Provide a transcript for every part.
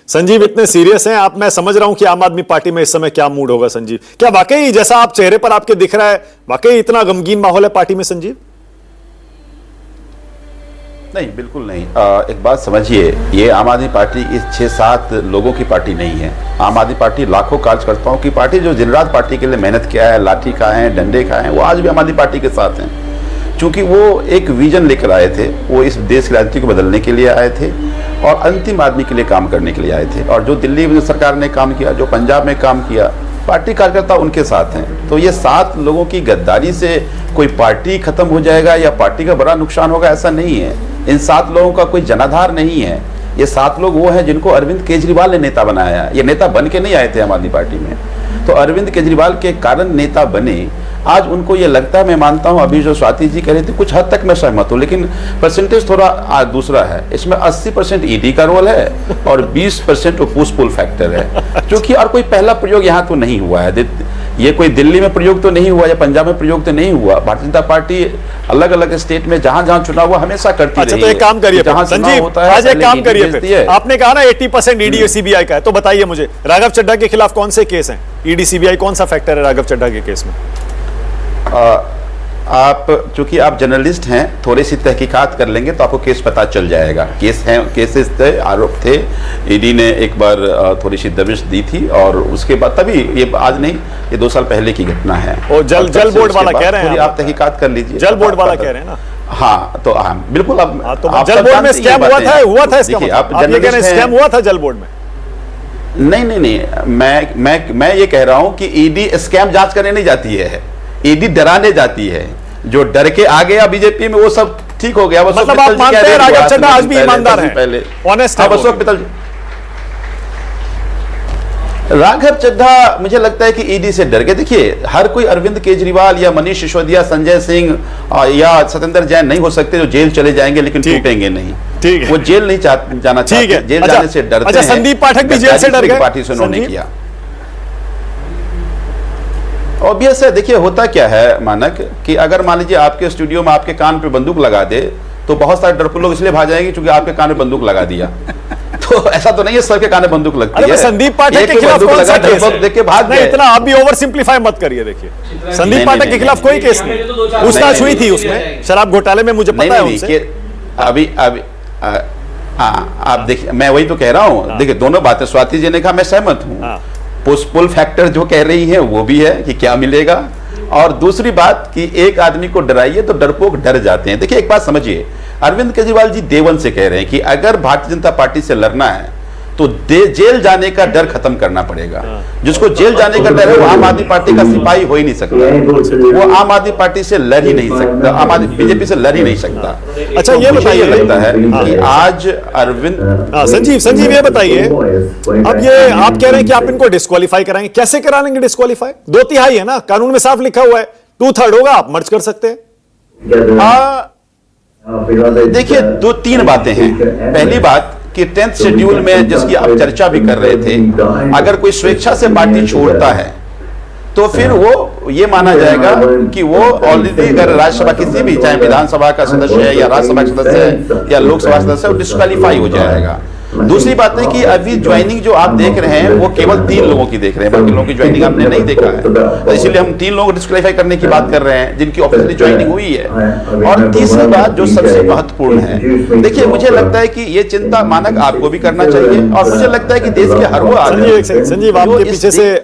संजीव इतने सीरियस हैं आप, मैं समझ रहा हूं कि आम आदमी पार्टी में इस समय क्या मूड होगा। संजीव, क्या वाकई जैसा आप चेहरे पर आपके दिख रहा है, वाकई इतना गमगीन माहौल है पार्टी में? संजीव, नहीं, बिल्कुल नहीं। एक बात समझिए, ये आम आदमी पार्टी इस 6-7 लोगों की पार्टी नहीं है। आम आदमी पार्टी लाखों कार्यकर्ताओं की पार्टी, जो दिन रात पार्टी के लिए मेहनत किया है, लाठी खाए हैं, डंडे खाए हैं, वो आज भी आम आदमी पार्टी के साथ हैं। क्योंकि वो एक विजन लेकर आए थे, वो इस देश की राजनीति को बदलने के लिए आए थे और अंतिम आदमी के लिए काम करने के लिए आए थे। और जो दिल्ली में सरकार ने काम किया, जो पंजाब में काम किया, पार्टी कार्यकर्ता उनके साथ हैं। तो ये 7 लोगों की गद्दारी से कोई पार्टी खत्म हो जाएगा या पार्टी का बड़ा नुकसान होगा, ऐसा नहीं है। इन 7 लोगों का कोई जनाधार नहीं है। ये 7 लोग वो हैं जिनको अरविंद केजरीवाल ने नेता बनाया। ये नेता बन के नहीं आए थे आम आदमी पार्टी में, तो अरविंद केजरीवाल के कारण नेता बने। आज उनको ये लगता है, मैं मानता हूं, अभी जो स्वाति जी कह रहे थे, कुछ हद तक मैं सहमत हूं, लेकिन परसेंटेज थोड़ा दूसरा है। इसमें 80% ईडी का रोल है और 20% पुश पुल फैक्टर है, क्योंकि और कोई पहला प्रयोग यहाँ तो नहीं हुआ है। ये कोई दिल्ली में प्रयोग तो नहीं हुआ या पंजाब में प्रयोग तो नहीं हुआ। भारतीय जनता पार्टी अलग अलग स्टेट में जहां जहां चुनाव हुआ हमेशा करती रही है। तो एक काम करिए संजीव, आज एक काम करिए, आपने कहा ना 80% ईडी सीबीआई का है, तो बताइए मुझे राघव चड्ढा के खिलाफ कौन से केस हैं? ईडी सीबीआई कौन सा फैक्टर है राघव चड्ढा के केस में? आप चूंकि आप जर्नलिस्ट हैं, थोड़ी सी तहकीकात कर लेंगे तो आपको केस पता चल जाएगा। केसेस थे, आरोप थे। ईडी ने एक बार थोड़ी सी दबिश दी थी और उसके बाद, तभी ये आज नहीं, ये 2 साल पहले की घटना है। और जल बोर्ड वाला कह रहे हैं, आप तहकीकात कर लीजिए। जल बोर्ड वाला कह रहे हैं ना? हाँ, तो हाँ बिल्कुल। अब जल बोर्ड में स्कैम हुआ था इसका मतलब आप ये कह रहे हैं स्कैम हुआ था जल बोर्ड में? नहीं, मैं ये कह रहा हूं कि ईडी स्कैम जांच करने नहीं जाती है, ईडी डराने जाती है। जो डर के आ गया बीजेपी में वो सब ठीक हो गया। मतलब आप मानते हैं राघव चड्ढा आज भी ईमानदार है, पहले ऑनेस्ट है? राघव चड्ढा मुझे लगता है कि ईडी से डर गए। देखिए, हर कोई अरविंद केजरीवाल या मनीष सिसोदिया, संजय सिंह या सत्येंद्र जैन नहीं हो सकते जो जेल चले जाएंगे लेकिन टूटेंगे नहीं। ठीक है, वो जेल नहीं जाना चाहते, जेल जाने से डरते हैं। संदीप पाठक भी जेल से डर गए, पार्टी से उन्होंने किया। ऑब्वियस है। देखिए, होता क्या है मानक, कि अगर मान लीजिए आपके स्टूडियो में आपके कान पे बंदूक लगा दे तो बहुत सारे डरपोक लोग इसलिए भाग जाएंगे क्योंकि आपके कान में बंदूक लगा दिया। तो ऐसा तो नहीं है सबके कान में बंदूक लगती है। संदीप पाठक के खिलाफ कौन सा केस है? देख के भाग गए। इतना आप भी ओवर सिंप्लीफाई मत करिए। देखिए, संदीप पाठक के खिलाफ कोई केस नहीं, पूछताछ हुई थी उसमें शराब घोटाले में, मुझे पता है उनसे। अभी आप देखिए, मैं वही तो कह रहा हूँ। देखिए, दोनों बातें स्वाति जी ने कहा, मैं सहमत हूँ। पुश पुल फैक्टर जो कह रही है वो भी है कि क्या मिलेगा, और दूसरी बात कि एक आदमी को डराइए तो डरपोक डर जाते हैं। देखिए, एक बात समझिए, अरविंद केजरीवाल जी देवन से कह रहे हैं कि अगर भारतीय जनता पार्टी से लड़ना है तो जेल जाने का डर खत्म करना पड़ेगा। जिसको जेल जाने का डर है वो आम आदमी पार्टी का सिपाही हो ही नहीं सकता, वो आम आदमी पार्टी से लड़ ही नहीं सकता, आम आदमी बीजेपी से लड़ ही नहीं सकता। अच्छा, ये बताइए, लगता है कि आज अरविंद संजीव ये बताइए, अब ये आप कह रहे हैं कि आप इनको डिस्क्वालीफाई कराएंगे, कैसे करा लेंगे डिस्क्वालीफाई? 2/3 है ना, कानून में साफ लिखा हुआ है, 2/3 होगा, आप मर्ज कर सकते हैं। देखिए, 2-3 बातें हैं। पहली बात कि 10th शेड्यूल में जिसकी आप चर्चा भी कर रहे थे, अगर कोई स्वेच्छा से पार्टी छोड़ता है तो फिर वो ये माना जाएगा कि वो ऑलरेडी अगर राज्यसभा किसी भी, चाहे विधानसभा का सदस्य है या राज्यसभा का सदस्य है या लोकसभा सदस्य है, वो डिस्क्वालीफाई हो जाएगा। दूसरी बात है कि अभी ज्वाइनिंग जो आप देख रहे हैं वो केवल 3 लोगों की देख रहे हैं, बाकी लोगों की ज्वाइनिंग हमने नहीं देखा है, तो इसीलिए हम 3 लोगों को डिस्क्वालीफाई करने की बात कर रहे हैं जिनकी ऑफिशियली ज्वाइनिंग हुई है। और तीसरी बात जो सबसे महत्वपूर्ण है, देखिए, मुझे लगता है कि ये चिंता मानक आपको भी करना चाहिए और मुझे लगता है कि देश के हर वो संजीव,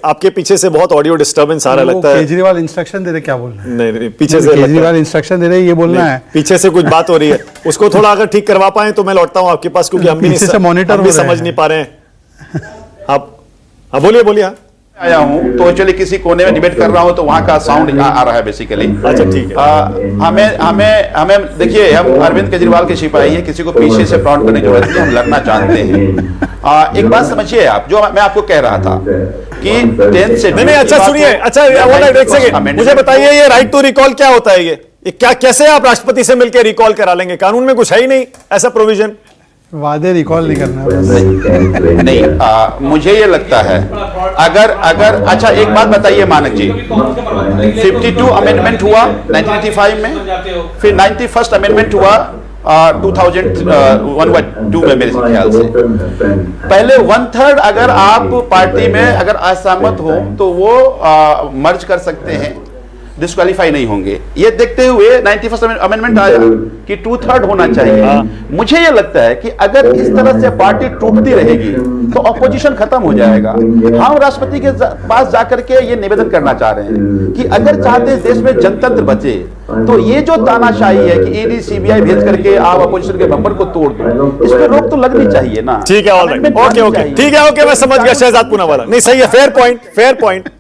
आपके पीछे से बहुत ऑडियो डिस्टर्बेंस आ रहा लगता है। केजरीवाल इंस्ट्रक्शन दे रहे, क्या बोल रहे हैं? नहीं, पीछे से केजरीवाल इंस्ट्रक्शन दे रहे, ये बोलना है पीछे से कुछ बात हो रही है, उसको थोड़ा अगर ठीक करवा पाए तो मैं लौटता हूं आपके पास, क्योंकि हम भी समझ नहीं पा रहे हैं। आप बोलिए। आया हूं तो एक्चुअली किसी कोने में डिबेट कर रहा हूं तो वहां का साउंड आ रहा है बेसिकली। अच्छा, ठीक है। हमें देखिए, हम अरविंद केजरीवाल के सिपाही हैं, किसी को पीछे से फ्रंट करने की जरूरत नहीं, हम लड़ना चाहते हैं। एक बात समझिए आप, जो मैं आपको कह रहा था कि 10th से नहीं, अच्छा सुनिए, अच्छा एक सेकंड मुझे बताइए, ये राइट टू रिकॉल क्या होता है? ये क्या, कैसे आप राष्ट्रपति से मिलकर रिकॉल करा लेंगे? कानून में कुछ है ही नहीं ऐसा प्रोविजन। वादे रिकॉल नहीं करना नहीं। मुझे ये लगता है अगर अच्छा, एक बात बताइए मानक जी, 52 अमेंडमेंट हुआ 1985 में, फिर 91st अमेंडमेंट हुआ 2001-2 में मेरे ख्याल से पहले 1/3 अगर आप पार्टी में अगर असहमत हो तो वो मर्ज कर सकते हैं, डिस्क्वालीफाई नहीं होंगे। ये देखते हुए 91st अमेंडमेंट आया कि 2/3 होना चाहिए। मुझे ये लगता है कि अगर इस तरह से पार्टी टूटती रहेगी तो ऑपोजिशन खत्म हो जाएगा। हम राष्ट्रपति के पास जाकर के ये निवेदन करना चाह रहे हैं कि अगर चाहते हैं देश में जनतंत्र बचे तो ये जो तानाशाही है कि ईडी सीबीआई भेज करके आप अपोजिशन के मेंबर को तोड़ दो, इस पे रोक तो लगनी चाहिए ना। ठीक है, ऑलराइट, ओके, ठीक है, मैं समझ गया शहजाद पूनावाला। नहीं, सही है, फेयर पॉइंट।